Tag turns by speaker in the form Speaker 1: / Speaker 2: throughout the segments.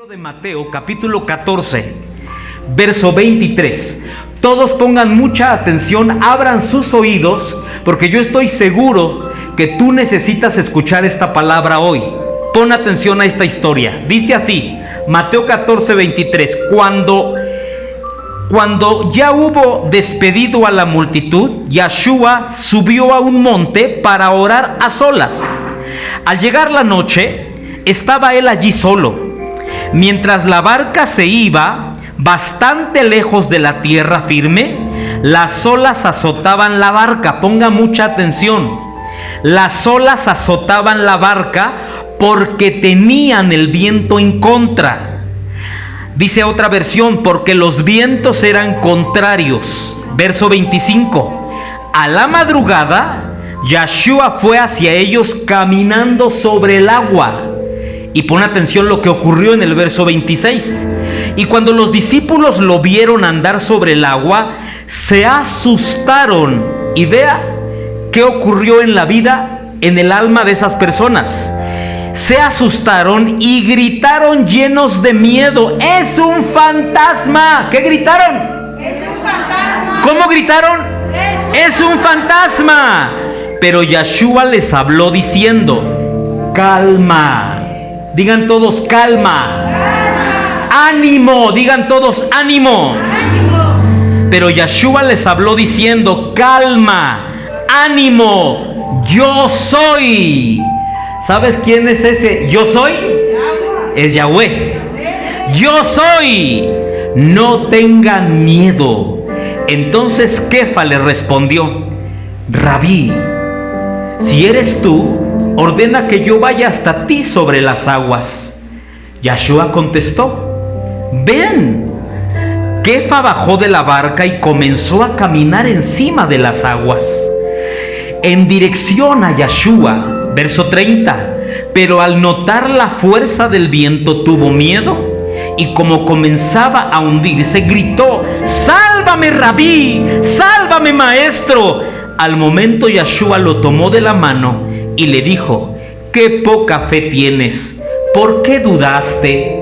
Speaker 1: De Mateo, capítulo 14, verso 23. Todos pongan mucha atención, abran sus oídos, porque yo estoy seguro que tú necesitas escuchar esta palabra hoy. Pon atención a esta historia. Dice así, Mateo 14, 23. Cuando ya hubo despedido a la multitud, Yeshua subió a un monte para orar a solas. Al llegar la noche, estaba él allí solo. Mientras la barca se iba bastante lejos de la tierra firme, las olas azotaban la barca. Ponga mucha atención. Las olas azotaban la barca porque tenían el viento en contra. Dice otra versión, porque los vientos eran contrarios. Verso 25. A la madrugada, Yeshua fue hacia ellos caminando sobre el agua. Y pon atención lo que ocurrió en el verso 26. Y cuando los discípulos lo vieron andar sobre el agua, se asustaron. Y vea qué ocurrió en la vida, en el alma de esas personas. Se asustaron y gritaron llenos de miedo: ¡es un fantasma! ¿Qué gritaron? ¡Es un fantasma! ¿Cómo gritaron? ¡Es un fantasma! Pero Yeshua les habló diciendo: calma. Digan todos, calma. Ánimo. Digan todos, ánimo. Pero Yeshua les habló diciendo: calma, ánimo, yo soy. ¿Sabes quién es ese yo soy? Es Yahweh. Yo soy, no tengan miedo. Entonces Kefa le respondió: Rabí, si eres tú, ordena que yo vaya hasta ti sobre las aguas. Yeshua contestó: ven. Kefa bajó de la barca y comenzó a caminar encima de las aguas en dirección a Yeshua. Verso 30. Pero al notar la fuerza del viento tuvo miedo, y como comenzaba a hundirse, gritó: sálvame, Rabí, sálvame, maestro. Al momento Yeshua lo tomó de la mano y le dijo: qué poca fe tienes, ¿por qué dudaste?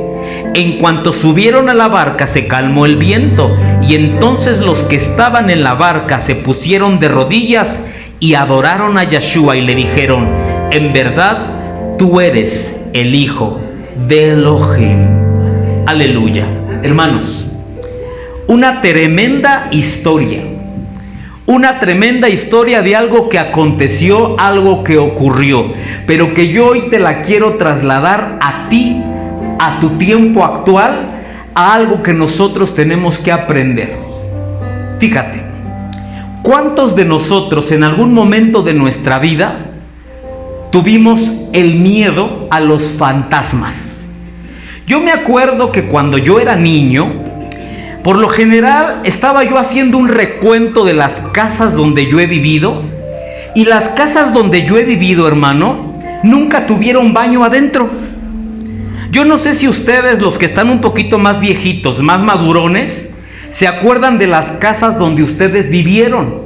Speaker 1: En cuanto subieron a la barca se calmó el viento, y entonces los que estaban en la barca se pusieron de rodillas y adoraron a Yeshua y le dijeron: en verdad tú eres el Hijo de Elohim. Aleluya. Hermanos, una tremenda historia. Una tremenda historia de algo que aconteció, algo que ocurrió, pero que yo hoy te la quiero trasladar a ti, a tu tiempo actual, a algo que nosotros tenemos que aprender. Fíjate, ¿cuántos de nosotros en algún momento de nuestra vida tuvimos el miedo a los fantasmas? Yo me acuerdo que cuando yo era niño, por lo general estaba yo haciendo un recuento de las casas donde yo he vivido, y las casas donde yo he vivido, hermano, nunca tuvieron baño adentro. Yo no sé si ustedes, los que están un poquito más viejitos, más madurones, se acuerdan de las casas donde ustedes vivieron.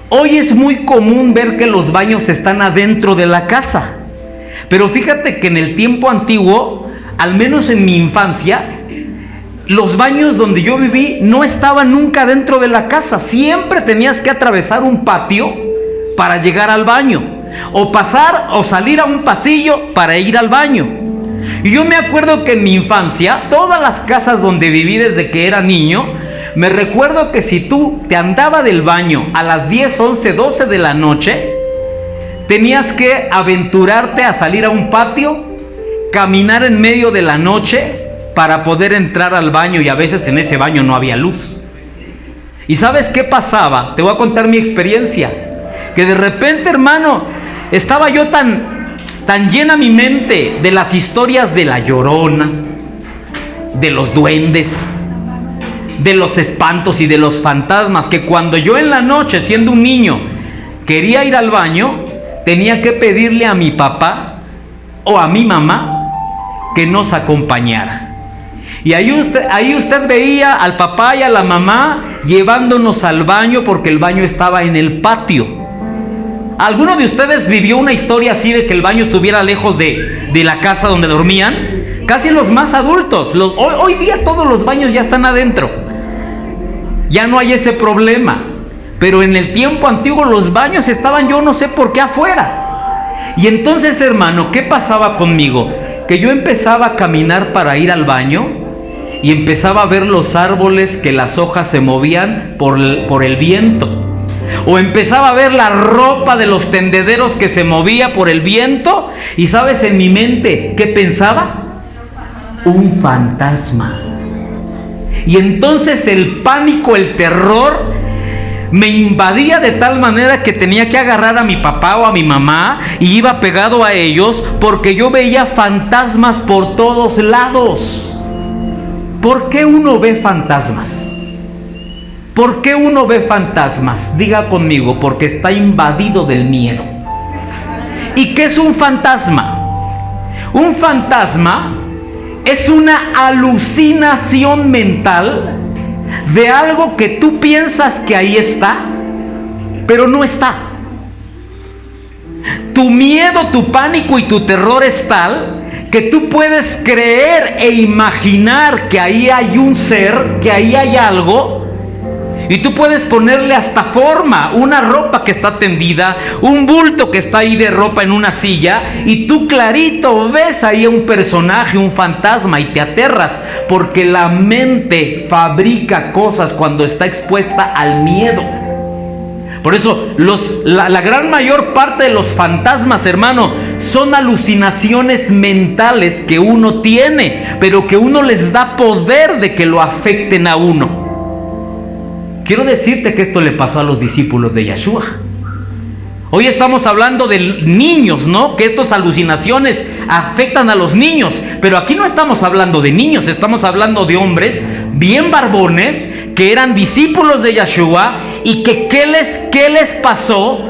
Speaker 1: Hoy es muy común ver que los baños están adentro de la casa, pero fíjate que en el tiempo antiguo, al menos en mi infancia, los baños donde yo viví no estaban nunca dentro de la casa. Siempre tenías que atravesar un patio para llegar al baño, o pasar o salir a un pasillo para ir al baño. Y yo me acuerdo que en mi infancia, todas las casas donde viví desde que era niño, me recuerdo que si tú te andaba del baño a las 10, 11, 12 de la noche, tenías que aventurarte a salir a un patio, caminar en medio de la noche para poder entrar al baño, y a veces en ese baño no había luz. ¿Y sabes qué pasaba? Te voy a contar mi experiencia. Que de repente, hermano, estaba yo tan llena mi mente de las historias de la Llorona, de los duendes, de los espantos y de los fantasmas, que cuando yo en la noche, siendo un niño, quería ir al baño, tenía que pedirle a mi papá o a mi mamá que nos acompañara. Y ahí usted veía al papá y a la mamá llevándonos al baño, porque el baño estaba en el patio. ¿Alguno de ustedes vivió una historia así de que el baño estuviera lejos de la casa donde dormían? casi los más adultos. Hoy día todos los baños ya están adentro. Ya no hay ese problema. Pero en el tiempo antiguo los baños estaban, yo no sé por qué, afuera. Y entonces, hermano, ¿qué pasaba conmigo? Que yo empezaba a caminar para ir al baño y empezaba a ver los árboles que las hojas se movían por el viento. O empezaba a ver la ropa de los tendederos que se movía por el viento. Y ¿sabes en mi mente qué pensaba? Un fantasma. Y entonces el pánico, el terror me invadía de tal manera que tenía que agarrar a mi papá o a mi mamá y iba pegado a ellos, porque yo veía fantasmas por todos lados. ¿Por qué uno ve fantasmas? ¿Por qué uno ve fantasmas? Diga conmigo, porque está invadido del miedo. ¿Y qué es un fantasma? Un fantasma es una alucinación mental de algo que tú piensas que ahí está, pero no está. Tu miedo, tu pánico y tu terror es tal que tú puedes creer e imaginar que ahí hay un ser, que ahí hay algo. Y tú puedes ponerle hasta forma, una ropa que está tendida, un bulto que está ahí de ropa en una silla, y tú clarito ves ahí a un personaje, un fantasma, y te aterras, porque la mente fabrica cosas cuando está expuesta al miedo. Por eso la gran mayor parte de los fantasmas, hermano, son alucinaciones mentales que uno tiene, pero que uno les da poder de que lo afecten a uno. Quiero decirte que esto le pasó a los discípulos de Yeshua. Hoy estamos hablando de niños, ¿no? Que estas alucinaciones afectan a los niños. Pero aquí no estamos hablando de niños, estamos hablando de hombres bien barbones que eran discípulos de Yeshua y que ¿qué les pasó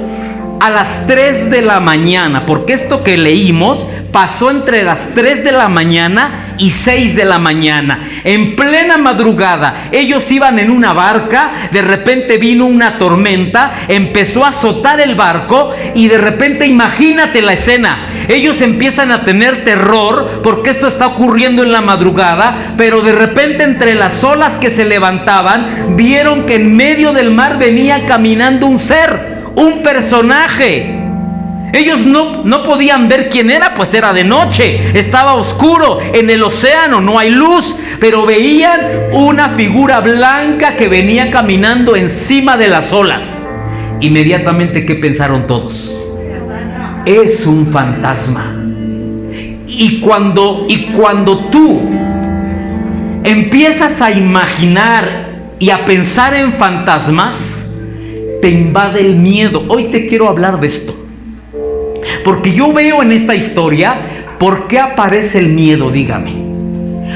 Speaker 1: a las 3 de la mañana? Porque esto que leímos pasó entre las 3 de la mañana y 6 de la mañana. En plena madrugada, ellos iban en una barca, de repente vino una tormenta, empezó a azotar el barco y de repente imagínate la escena. Ellos empiezan a tener terror porque esto está ocurriendo en la madrugada, pero de repente entre las olas que se levantaban, vieron que en medio del mar venía caminando un ser, un personaje. Ellos no podían ver quién era, pues era de noche, estaba oscuro, en el océano no hay luz, pero veían una figura blanca que venía caminando encima de las olas. Inmediatamente, ¿qué pensaron todos? Es un fantasma. Y cuando tú empiezas a imaginar y a pensar en fantasmas, te invade el miedo. Hoy te quiero hablar de esto. Porque yo veo en esta historia, ¿por qué aparece el miedo? Dígame.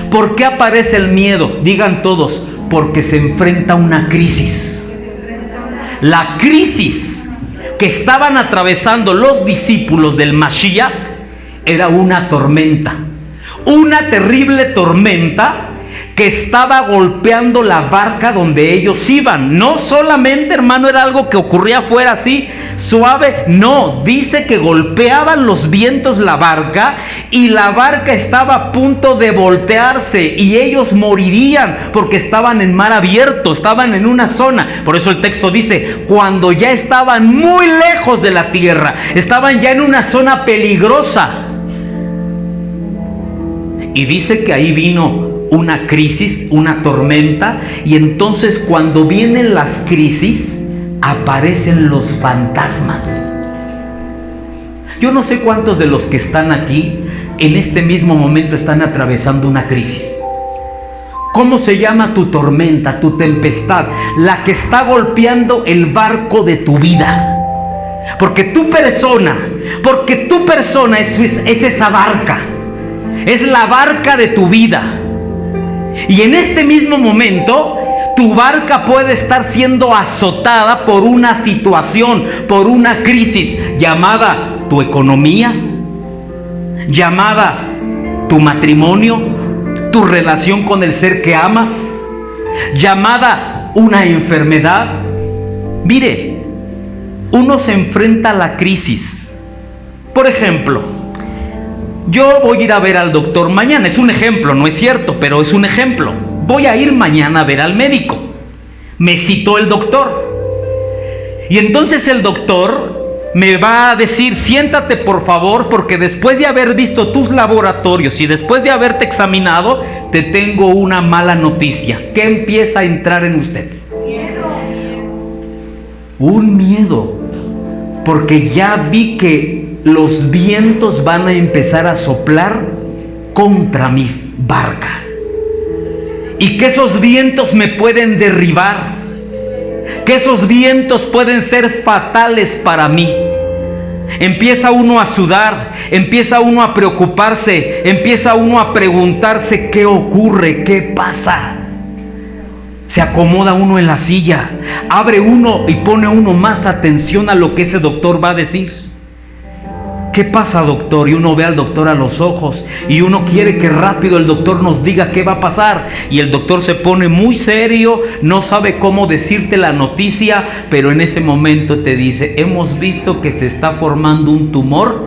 Speaker 1: ¿Por qué aparece el miedo? Digan todos, porque se enfrenta a una crisis. La crisis que estaban atravesando los discípulos del Mashiach era una tormenta. Una terrible tormenta que estaba golpeando la barca donde ellos iban. No solamente, hermano, era algo que ocurría afuera así suave, no, dice que golpeaban los vientos la barca y la barca estaba a punto de voltearse y ellos morirían porque estaban en mar abierto, estaban en una zona. Por eso el texto dice, cuando ya estaban muy lejos de la tierra, estaban ya en una zona peligrosa. Y dice que ahí vino una crisis, una tormenta, y entonces cuando vienen las crisis, aparecen los fantasmas. Yo no sé cuántos de los que están aquí en este mismo momento están atravesando una crisis. ¿Cómo se llama tu tormenta, tu tempestad? La que está golpeando el barco de tu vida. Porque tu persona es esa barca. Es la barca de tu vida. Y en este mismo momento, tu barca puede estar siendo azotada por una situación, por una crisis llamada tu economía, llamada tu matrimonio, tu relación con el ser que amas, llamada una enfermedad. Mire, uno se enfrenta a la crisis. Por ejemplo, yo voy a ir a ver al doctor mañana. Es un ejemplo, no es cierto, pero es un ejemplo. Voy a ir mañana a ver al médico. Me citó el doctor. Y entonces el doctor me va a decir: siéntate por favor, porque después de haber visto tus laboratorios y después de haberte examinado, te tengo una mala noticia. ¿Qué empieza a entrar en usted? Miedo. Un miedo, porque ya vi que los vientos van a empezar a soplar contra mi barca y que esos vientos me pueden derribar, que esos vientos pueden ser fatales para mí. Empieza uno a sudar, empieza uno a preocuparse, empieza uno a preguntarse qué ocurre, qué pasa. Se acomoda uno en la silla, abre uno y pone uno más atención a lo que ese doctor va a decir. ¿Qué pasa, doctor? Y uno ve al doctor a los ojos y uno quiere que rápido el doctor nos diga qué va a pasar. Y el doctor se pone muy serio, no sabe cómo decirte la noticia, pero en ese momento te dice: hemos visto que se está formando un tumor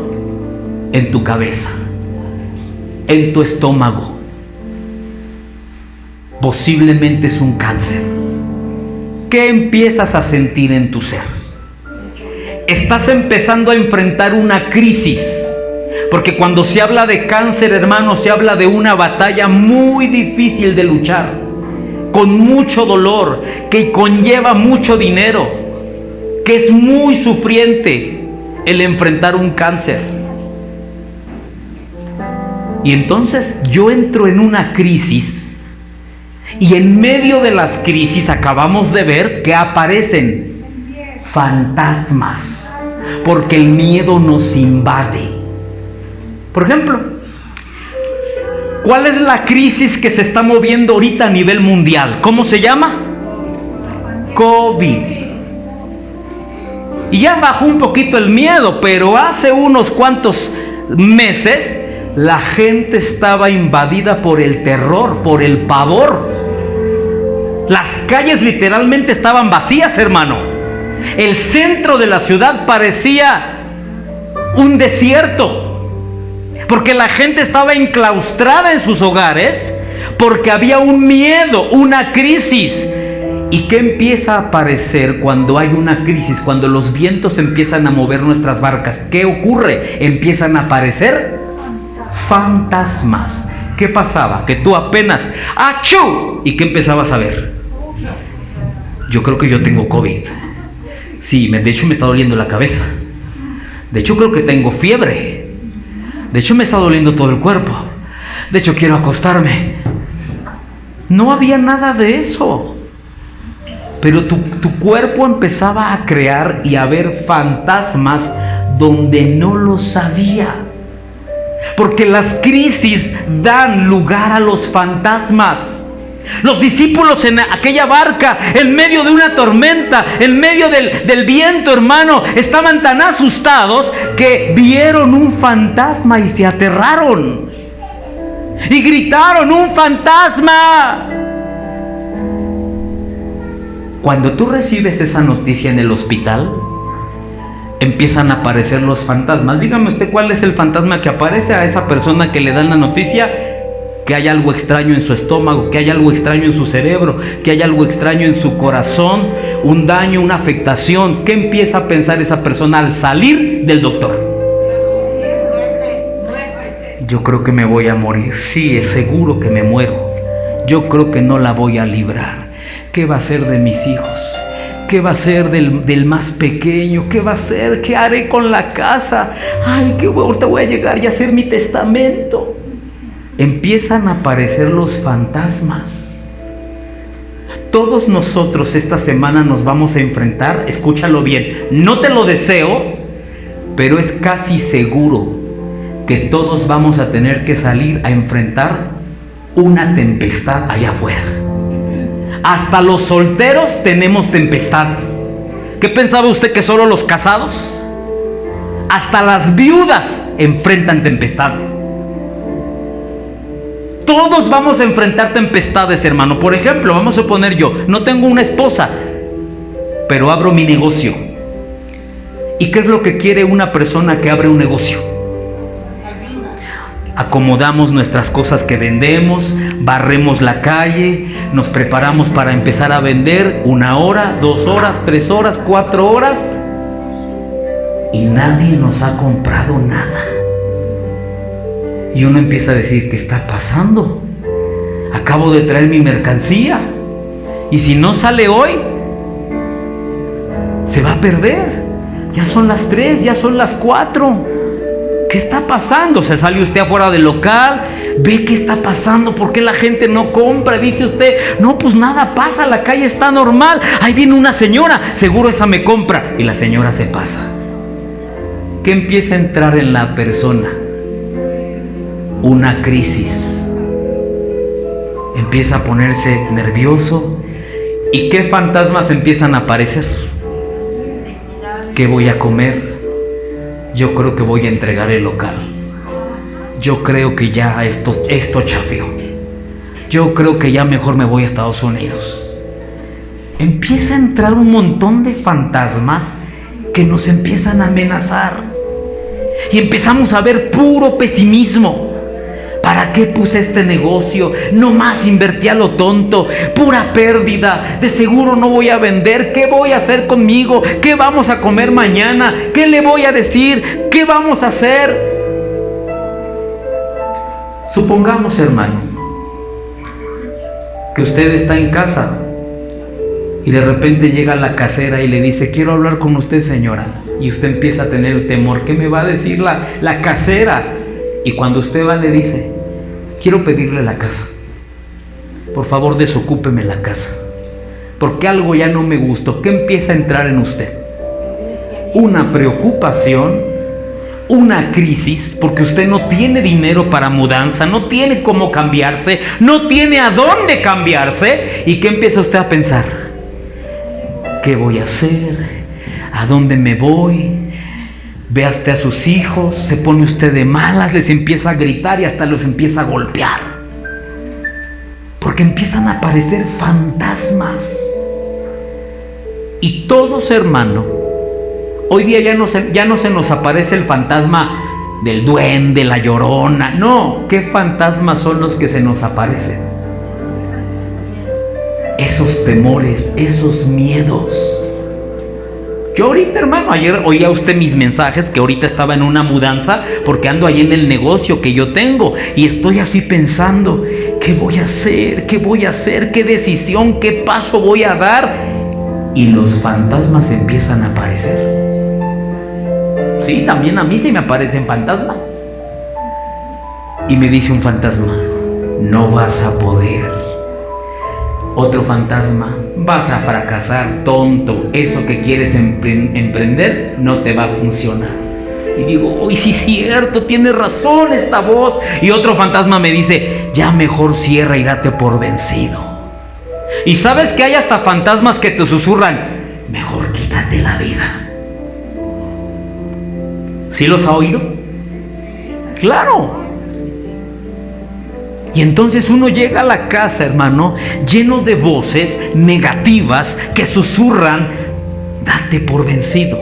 Speaker 1: en tu cabeza, en tu estómago. Posiblemente es un cáncer. ¿Qué empiezas a sentir en tu ser? Estás empezando a enfrentar una crisis, porque cuando se habla de cáncer, hermano, se habla de una batalla muy difícil de luchar, con mucho dolor, que conlleva mucho dinero, que es muy sufriente el enfrentar un cáncer. Y entonces yo entro en una crisis, y en medio de las crisis acabamos de ver que aparecen fantasmas, porque el miedo nos invade. Por ejemplo, ¿cuál es la crisis que se está moviendo ahorita a nivel mundial? ¿Cómo se llama? COVID. Y ya bajó un poquito el miedo, pero hace unos cuantos meses la gente estaba invadida por el terror, por el pavor. Las calles literalmente estaban vacías, hermano. El centro de la ciudad parecía un desierto, porque la gente estaba enclaustrada en sus hogares, porque había un miedo, una crisis. ¿Y qué empieza a aparecer cuando hay una crisis? Cuando los vientos empiezan a mover nuestras barcas, ¿qué ocurre? Empiezan a aparecer fantasmas. ¿Qué pasaba? Que tú apenas ¡achú! ¿Y qué empezabas a ver? Yo creo que yo tengo COVID. Sí, de hecho me está doliendo la cabeza. De hecho creo que tengo fiebre. De hecho me está doliendo todo el cuerpo. De hecho quiero acostarme. No había nada de eso. Pero tu cuerpo empezaba a crear y a ver fantasmas donde no lo sabía. Porque las crisis dan lugar a los fantasmas. Los discípulos en aquella barca, en medio de una tormenta, en medio del viento, hermano, estaban tan asustados que vieron un fantasma y se aterraron. Y gritaron: ¡un fantasma! Cuando tú recibes esa noticia en el hospital, empiezan a aparecer los fantasmas. Dígame usted, ¿cuál es el fantasma que aparece a esa persona que le dan la noticia? Que hay algo extraño en su estómago, que hay algo extraño en su cerebro, que hay algo extraño en su corazón, un daño, una afectación. ¿Qué empieza a pensar esa persona al salir del doctor? Yo creo que me voy a morir. Sí, es seguro que me muero. Yo creo que no la voy a librar. ¿Qué va a ser de mis hijos? ¿Qué va a ser del más pequeño? ¿Qué va a ser? ¿Qué haré con la casa? Ay, que ahorita voy a llegar y hacer mi testamento. Empiezan a aparecer los fantasmas. Todos nosotros esta semana nos vamos a enfrentar, escúchalo bien, no te lo deseo, pero es casi seguro que todos vamos a tener que salir a enfrentar una tempestad allá afuera. Hasta los solteros tenemos tempestades. ¿Qué pensaba usted, que solo los casados? Hasta las viudas enfrentan tempestades. Todos vamos a enfrentar tempestades, hermano. Por ejemplo, vamos a suponer, yo no tengo una esposa, pero abro mi negocio. ¿Y qué es lo que quiere una persona que abre un negocio? acomodamos nuestras cosas que vendemos, barremos la calle, nos preparamos para empezar a vender 1 hora, 2 horas, 3 horas, 4 horas, y nadie nos ha comprado nada. Y uno empieza a decir, ¿qué está pasando? Acabo de traer mi mercancía, y si no sale hoy, se va a perder. Ya son las 3, ya son las 4. ¿Qué está pasando? Se sale usted afuera del local, ve qué está pasando, por qué la gente no compra. Dice usted, no, pues nada pasa, la calle está normal. Ahí viene una señora, seguro esa me compra. Y la señora se pasa. ¿Qué empieza a entrar en la persona? Una crisis. Empieza a ponerse nervioso. ¿Y qué fantasmas empiezan a aparecer? ¿Qué voy a comer? Yo creo que voy a entregar el local. Yo creo que ya esto chafió. Yo creo que ya mejor me voy a Estados Unidos. Empieza a entrar un montón de fantasmas que nos empiezan a amenazar. Y empezamos a ver puro pesimismo. ¿Para qué puse este negocio? No más invertí a lo tonto, pura pérdida, de seguro no voy a vender. ¿Qué voy a hacer conmigo? ¿Qué vamos a comer mañana? ¿Qué le voy a decir? ¿Qué vamos a hacer? Supongamos, hermano, que usted está en casa y de repente llega la casera y le dice, quiero hablar con usted, señora. Y usted empieza a tener temor, ¿qué me va a decir la casera? Y cuando usted va le dice, quiero pedirle la casa, por favor desocúpeme la casa, porque algo ya no me gustó. ¿Qué empieza a entrar en usted? Una preocupación, una crisis, porque usted no tiene dinero para mudanza, no tiene cómo cambiarse, no tiene a dónde cambiarse. ¿Y qué empieza usted a pensar? ¿Qué voy a hacer? ¿A dónde me voy? Ve usted a sus hijos, se pone usted de malas, les empieza a gritar y hasta los empieza a golpear. Porque empiezan a aparecer fantasmas. Y todos, hermano, hoy día ya no se nos aparece el fantasma del duende, la llorona. No, ¿qué fantasmas son los que se nos aparecen? Esos temores, esos miedos. Yo ahorita, hermano, ayer oía usted mis mensajes, que ahorita estaba en una mudanza porque ando ahí en el negocio que yo tengo y estoy así pensando, ¿qué voy a hacer? ¿Qué voy a hacer? ¿Qué decisión? ¿Qué paso voy a dar? Y los fantasmas empiezan a aparecer. Sí, también a mí se me aparecen fantasmas. Y me dice un fantasma, no vas a poder. Otro fantasma, vas a fracasar, tonto, eso que quieres emprender no te va a funcionar. Y digo, uy, sí es cierto, tiene razón esta voz. Y otro fantasma me dice, ya mejor cierra y date por vencido. Y sabes que hay hasta fantasmas que te susurran, mejor quítate la vida. ¿Sí los ha oído? Claro. Y entonces uno llega a la casa, hermano, lleno de voces negativas que susurran, date por vencido.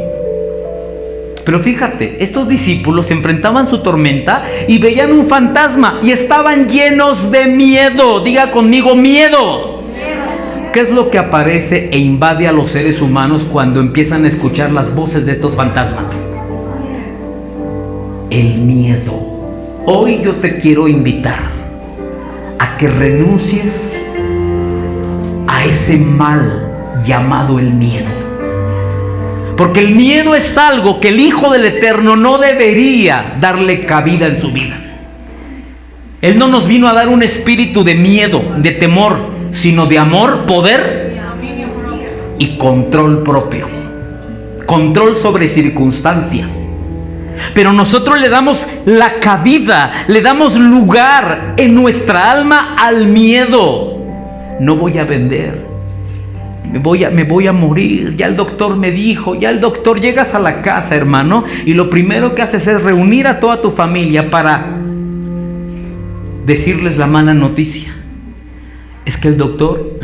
Speaker 1: Pero fíjate, estos discípulos enfrentaban su tormenta y veían un fantasma y estaban llenos de miedo. Diga conmigo, miedo. ¿Qué es lo que aparece e invade a los seres humanos cuando empiezan a escuchar las voces de estos fantasmas? El miedo. Hoy yo te quiero invitar a que renuncies a ese mal llamado el miedo. Porque el miedo es algo que el Hijo del Eterno no debería darle cabida en su vida. Él no nos vino a dar un espíritu de miedo, de temor, sino de amor, poder y control propio. Control sobre circunstancias. Pero nosotros le damos la cabida, le damos lugar en nuestra alma al miedo. No voy a vender, me voy a morir, ya el doctor me dijo, ya el doctor. Llegas a la casa, hermano, y lo primero que haces es reunir a toda tu familia para decirles la mala noticia. Es que el doctor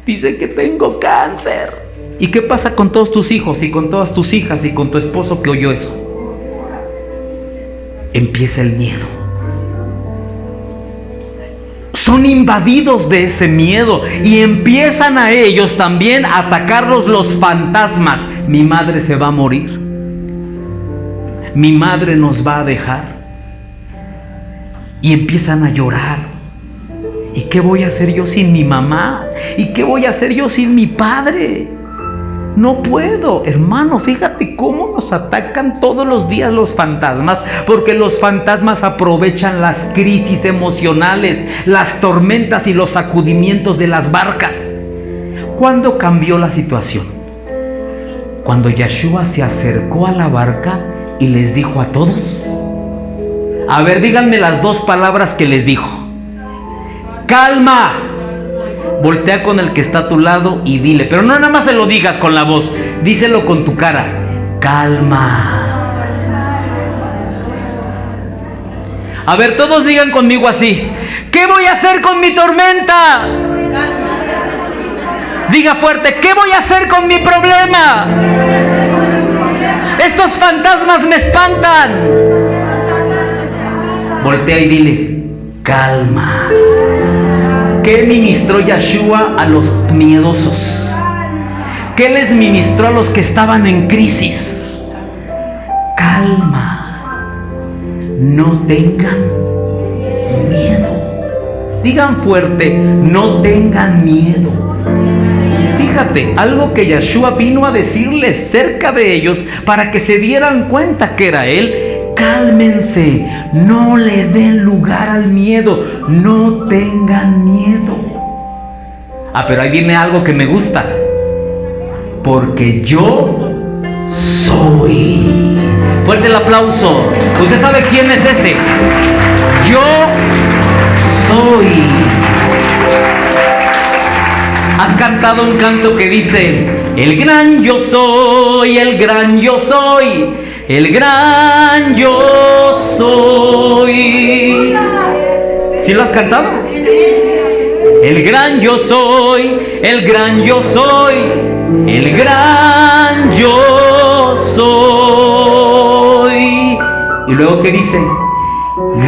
Speaker 1: dice que tengo cáncer. ¿Y qué pasa con todos tus hijos y con todas tus hijas y con tu esposo que oyó eso? Empieza el miedo. son invadidos de ese miedo y empiezan a ellos también a atacarlos los fantasmas. Mi madre se va a morir. Mi madre nos va a dejar. Y empiezan a llorar. ¿Y qué voy a hacer yo sin mi mamá? ¿Y qué voy a hacer yo sin mi padre? No puedo. Hermano, fíjate cómo nos atacan todos los días los fantasmas, porque los fantasmas aprovechan las crisis emocionales, las tormentas y los sacudimientos de las barcas. ¿Cuándo cambió la situación? Cuando Yeshua se acercó a la barca y les dijo a todos. A ver, díganme las dos palabras que les dijo. Calma. Voltea con el que está a tu lado y dile, pero no nada más se lo digas con la voz, díselo con tu cara. Calma. A ver, todos digan conmigo así. ¿Qué voy a hacer con mi tormenta? Diga fuerte, ¿qué voy a hacer con mi problema? Estos fantasmas me espantan. Voltea y dile, calma. ¿Qué ministró Yeshua a los miedosos? ¿Qué les ministró a los que estaban en crisis? Calma. No tengan miedo. Digan fuerte, no tengan miedo. Fíjate, algo que Yeshua vino a decirles cerca de ellos para que se dieran cuenta que era Él. Cálmense, no le den lugar al miedo, no tengan miedo. Ah, pero ahí viene algo que me gusta. Porque yo soy. Fuerte el aplauso. Usted sabe quién es ese. Yo soy. ¿Has cantado un canto que dice: el gran yo soy, el gran yo soy, el gran yo soy? ¿Sí lo has cantado? El gran yo soy, el gran yo soy, el gran yo soy. Y luego ¿qué dice?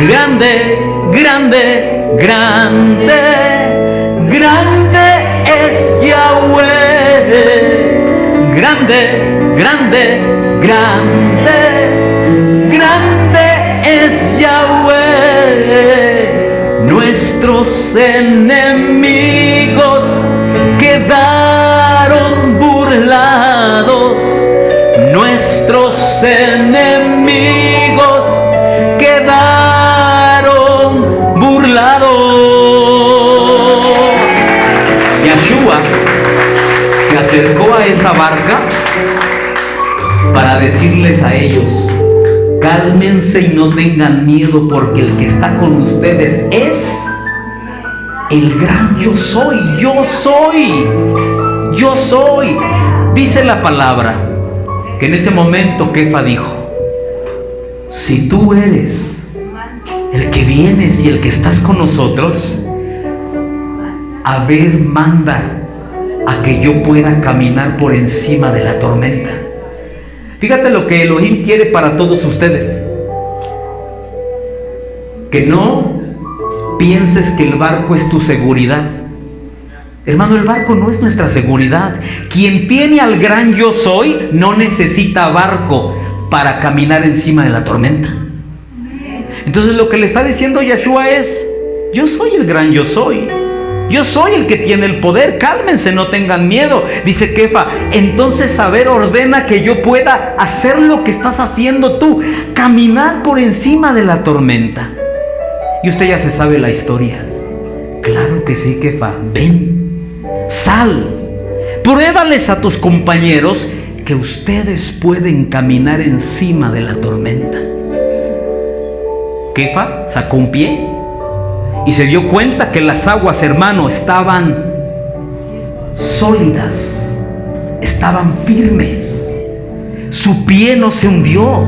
Speaker 1: Grande, grande, grande, grande es Yahweh. Grande, grande, grande, grande es Yahweh. Nuestros enemigos quedaron burlados. Nuestros enemigos quedaron burlados. Yeshua se acercó a esa barca para decirles a ellos: cálmense y no tengan miedo, porque el que está con ustedes es el gran yo soy. Yo soy. Yo soy. Dice la palabra que en ese momento Kefa dijo: si tú eres el que vienes y el que estás con nosotros, a ver, manda a que yo pueda caminar por encima de la tormenta. Fíjate lo que Elohim quiere para todos ustedes. Que no pienses que el barco es tu seguridad. Hermano, el barco no es nuestra seguridad. Quien tiene al gran yo soy no necesita barco para caminar encima de la tormenta. Entonces lo que le está diciendo Yeshua es: yo soy el gran yo soy. Yo soy el que tiene el poder. Cálmense, no tengan miedo. Dice Kefa: entonces, a ver, ordena que yo pueda hacer lo que estás haciendo tú, caminar por encima de la tormenta. Y usted ya se sabe la historia. Claro que sí, Kefa. Ven, sal, pruébales a tus compañeros que ustedes pueden caminar encima de la tormenta. Kefa sacó un pie y se dio cuenta que las aguas, hermano, estaban sólidas, estaban firmes. Su pie no se hundió.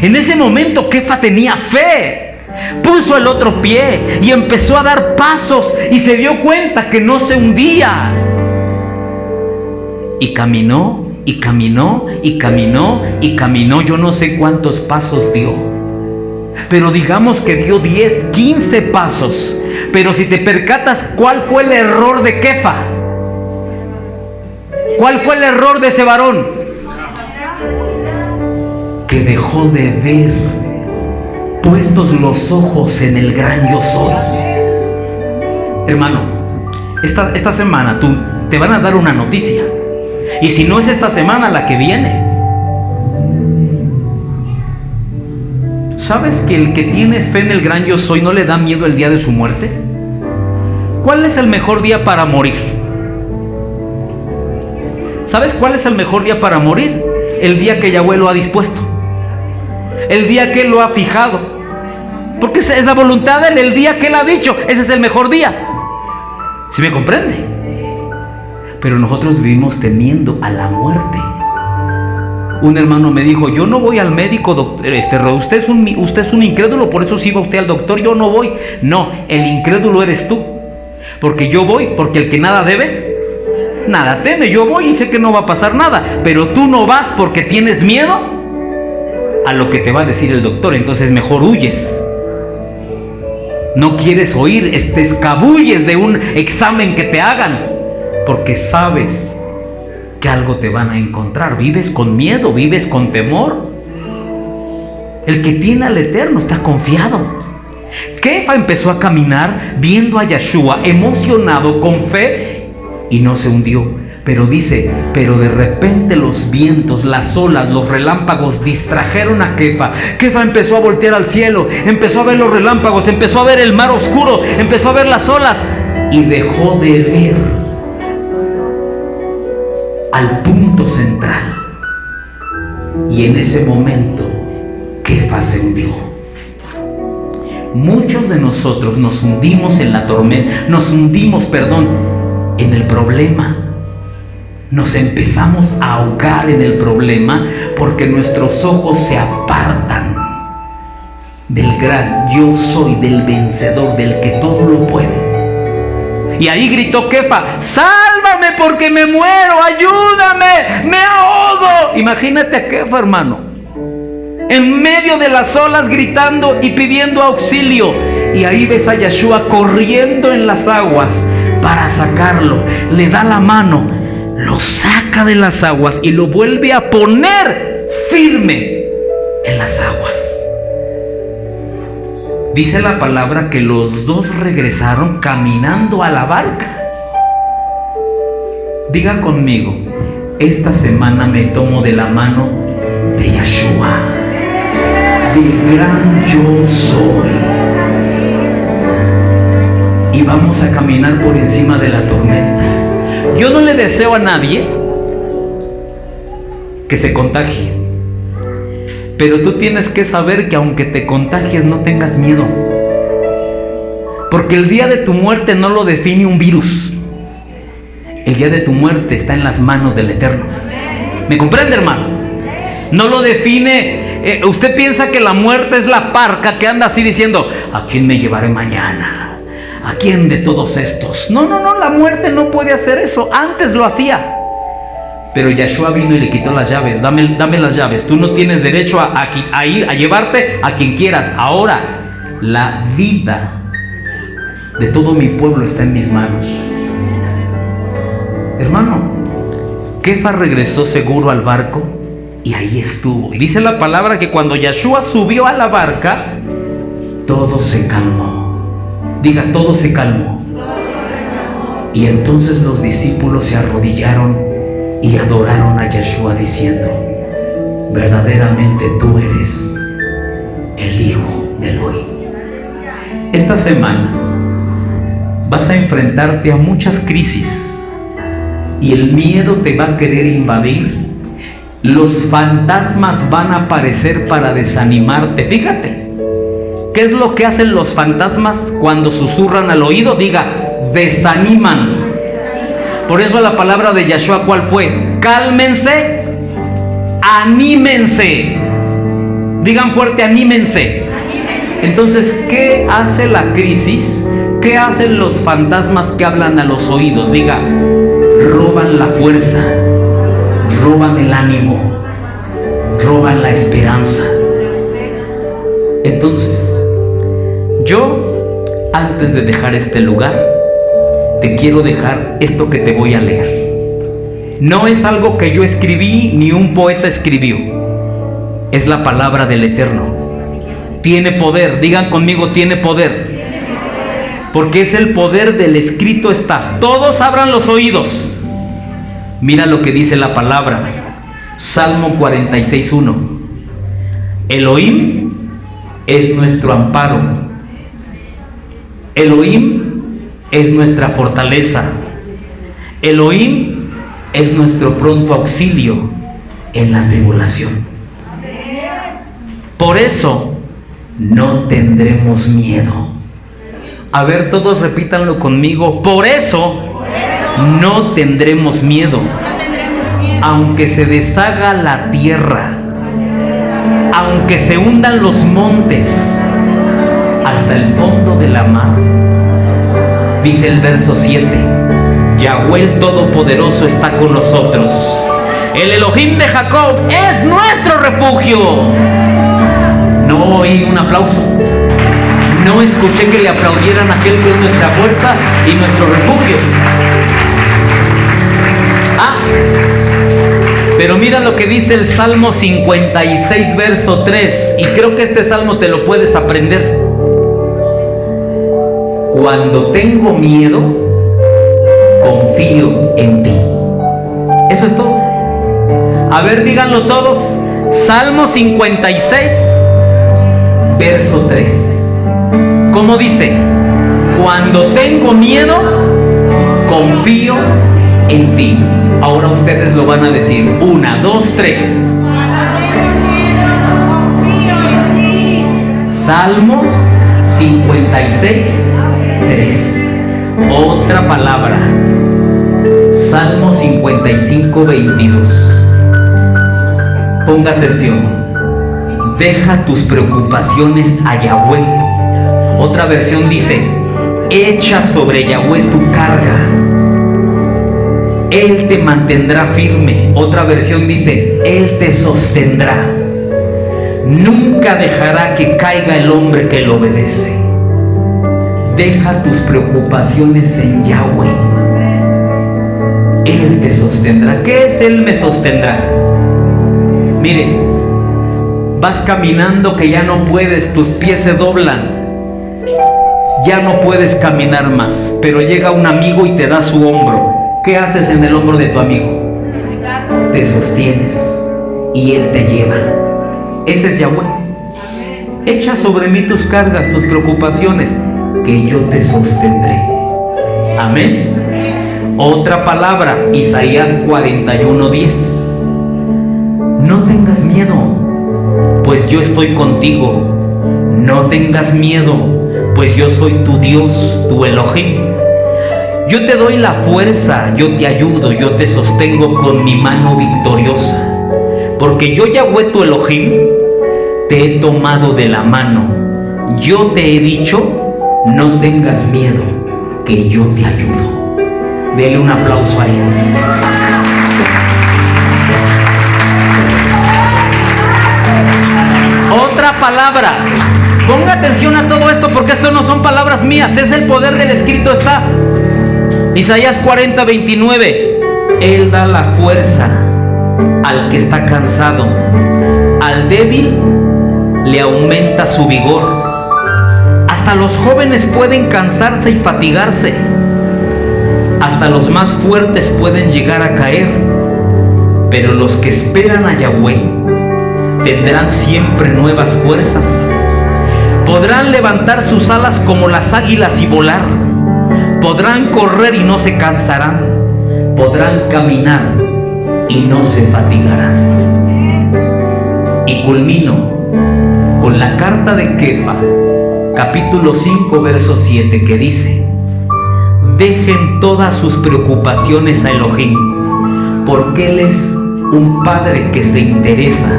Speaker 1: En ese momento Kefa tenía fe. Puso el otro pie y empezó a dar pasos y se dio cuenta que no se hundía. Y caminó, y caminó, y caminó, y caminó. Yo no sé cuántos pasos dio, pero digamos que dio 10, 15 pasos. Pero si te percatas, ¿cuál fue el error de Kefa? ¿Cuál fue el error de ese varón? Que dejó de ver, puestos los ojos en el gran yo soy. Hermano, esta semana te van a dar una noticia. Y si no es esta semana, la que viene. ¿Sabes que el que tiene fe en el gran yo soy no le da miedo el día de su muerte? ¿Cuál es el mejor día para morir? ¿Sabes cuál es el mejor día para morir? El día que Yahweh lo ha dispuesto, el día que Él lo ha fijado, porque es la voluntad de Él, el día que Él ha dicho, ese es el mejor día. ¿Sí me comprende? Pero nosotros vivimos temiendo a la muerte. Un hermano me dijo: yo no voy al médico, doctor, usted es un incrédulo, por eso sí va usted al doctor. Yo no voy. No, el incrédulo eres tú, porque yo voy, porque el que nada debe, nada teme. Yo voy y sé que no va a pasar nada, pero tú no vas porque tienes miedo a lo que te va a decir el doctor. Entonces mejor huyes. No quieres oír, te escabulles de un examen que te hagan, porque sabes que algo te van a encontrar. Vives con miedo, vives con temor. El que tiene al Eterno está confiado. Kefa empezó a caminar viendo a Yeshua, emocionado, con fe, y no se hundió. Pero dice, pero de repente los vientos, las olas, los relámpagos distrajeron a Kefa. Kefa empezó a voltear al cielo, empezó a ver los relámpagos, empezó a ver el mar oscuro, empezó a ver las olas, y dejó de ver al punto central. Y en ese momento Kefa se hundió. Muchos de nosotros nos hundimos en la tormenta, en el problema. Nos empezamos a ahogar en el problema porque nuestros ojos se apartan del gran yo soy, del vencedor, del que todo lo puede. Y ahí gritó Kefa: sálvame porque me muero, ayúdame, me ahogo. Imagínate a Kefa, hermano, en medio de las olas, gritando y pidiendo auxilio. Y ahí ves a Yeshua corriendo en las aguas para sacarlo. Le da la mano, lo saca de las aguas y lo vuelve a poner firme en las aguas. Dice la palabra que los dos regresaron caminando a la barca. Diga conmigo: esta semana me tomo de la mano de Yeshua, del gran yo soy, y vamos a caminar por encima de la tormenta. Yo no le deseo a nadie que se contagie, pero tú tienes que saber que aunque te contagies, no tengas miedo, porque el día de tu muerte no lo define un virus. El día de tu muerte está en las manos del Eterno. ¿Me comprende, hermano? No lo define. Usted piensa que la muerte es la parca que anda así diciendo: ¿a quién me llevaré mañana? ¿A quién de todos estos? No, la muerte no puede hacer eso. Antes lo hacía. Pero Yeshua vino y le quitó las llaves. Dame las llaves. Tú no tienes derecho a ir a llevarte a quien quieras. Ahora, la vida de todo mi pueblo está en mis manos. Hermano, Kefa regresó seguro al barco y ahí estuvo. Y dice la palabra que cuando Yeshua subió a la barca, todo se calmó. Diga, todo se calmó. Y entonces los discípulos se arrodillaron y adoraron a Yeshua diciendo: verdaderamente tú eres el Hijo de Elohim. Esta semana vas a enfrentarte a muchas crisis y el miedo te va a querer invadir. Los fantasmas van a aparecer para desanimarte. Fíjate, ¿qué es lo que hacen los fantasmas cuando susurran al oído? Diga, desaniman. Por eso la palabra de Yeshua, ¿cuál fue? Cálmense, anímense. Digan fuerte, anímense. Entonces, ¿qué hace la crisis? ¿Qué hacen los fantasmas que hablan a los oídos? Diga, roban la fuerza, roban el ánimo, roban la esperanza. Entonces, yo antes de dejar este lugar, te quiero dejar esto que te voy a leer. No es algo que yo escribí ni un poeta escribió. Es la palabra del Eterno. Tiene poder, digan conmigo, tiene poder. Porque es el poder del escrito está. Todos abran los oídos. Mira lo que dice la palabra. Salmo 46:1. Elohim es nuestro amparo. Elohim es nuestra fortaleza. Elohim es nuestro pronto auxilio en la tribulación. Por eso no tendremos miedo. A ver, todos repítanlo conmigo. Por eso no tendremos miedo. Aunque se deshaga la tierra, aunque se hundan los montes hasta el fondo de la mar. Dice el verso 7. Yahweh el Todopoderoso está con nosotros. El Elohim de Jacob es nuestro refugio. No oí un aplauso. No escuché que le aplaudieran a aquel que es nuestra fuerza y nuestro refugio. Pero mira lo que dice el Salmo 56, verso 3. Y creo que este salmo te lo puedes aprender. Cuando tengo miedo, confío en ti. Eso es todo. A ver, díganlo todos. Salmo 56, verso 3. ¿Cómo dice? Cuando tengo miedo, confío en ti. Ahora ustedes lo van a decir. 1, 2, 3. Salmo 56, 3. Otra palabra. Salmo 55, 22. Ponga atención. Deja tus preocupaciones a Yahweh. Otra versión dice: echa sobre Yahweh tu carga. Él te mantendrá firme. Otra versión dice: Él te sostendrá. Nunca dejará que caiga el hombre que lo obedece. Deja tus preocupaciones en Yahweh. Él te sostendrá. ¿Qué es Él me sostendrá? Mire, vas caminando que ya no puedes, tus pies se doblan. Ya no puedes caminar más, pero llega un amigo y te da su hombro. ¿Qué haces en el hombro de tu amigo? Te sostienes y Él te lleva. Ese es Yahweh. Echa sobre mí tus cargas, tus preocupaciones, que yo te sostendré. Amén. Otra palabra, Isaías 41:10. No tengas miedo, pues yo estoy contigo. No tengas miedo, pues yo soy tu Dios, tu Elohim. Yo te doy la fuerza, yo te ayudo, yo te sostengo con mi mano victoriosa. Porque yo, Yahweh tu Elohim, te he tomado de la mano. Yo te he dicho, no tengas miedo, que yo te ayudo. Dele un aplauso a Él. Otra palabra. Ponga atención a todo esto, porque esto no son palabras mías, es el poder del escrito está. Isaías 40:29. Él da la fuerza al que está cansado, al débil le aumenta su vigor. Hasta los jóvenes pueden cansarse y fatigarse, hasta los más fuertes pueden llegar a caer, pero los que esperan a Yahweh tendrán siempre nuevas fuerzas. Podrán levantar sus alas como las águilas y volar. Podrán correr y no se cansarán. Podrán caminar y no se fatigarán. Y culmino con la carta de Kefa, capítulo 5, verso 7, que dice: dejen todas sus preocupaciones a Elohim, porque Él es un Padre que se interesa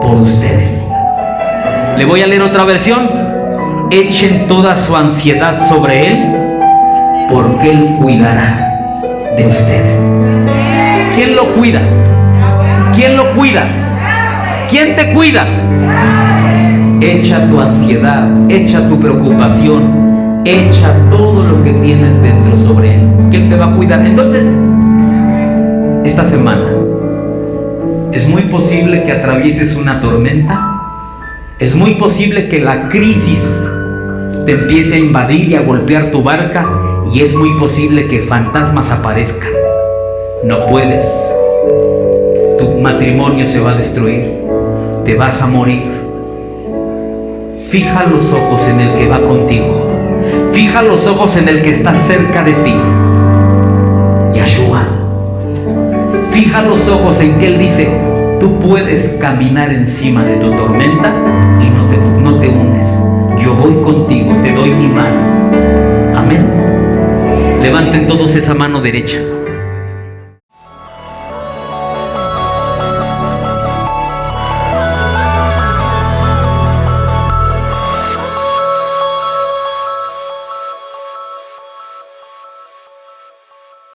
Speaker 1: por ustedes. Le voy a leer otra versión. Echen toda su ansiedad sobre Él, porque Él cuidará de ustedes. ¿Quién lo cuida? ¿Quién lo cuida? ¿Quién te cuida? Echa tu ansiedad, echa tu preocupación Echa todo lo que tienes dentro sobre Él, que Él te va a cuidar. Entonces, esta semana, es muy posible que atravieses una tormenta. Es muy posible que la crisis te empiece a invadir y a golpear tu barca. Y es muy posible que fantasmas aparezcan. No puedes. Tu matrimonio se va a destruir. Te vas a morir. Fija los ojos en el que va contigo. Fija los ojos en el que está cerca de ti. Yahshua. Fija los ojos en que Él dice: tú puedes caminar encima de tu tormenta y no te hundes. Yo voy contigo, te doy mi mano. Amén. Levanten todos esa mano derecha.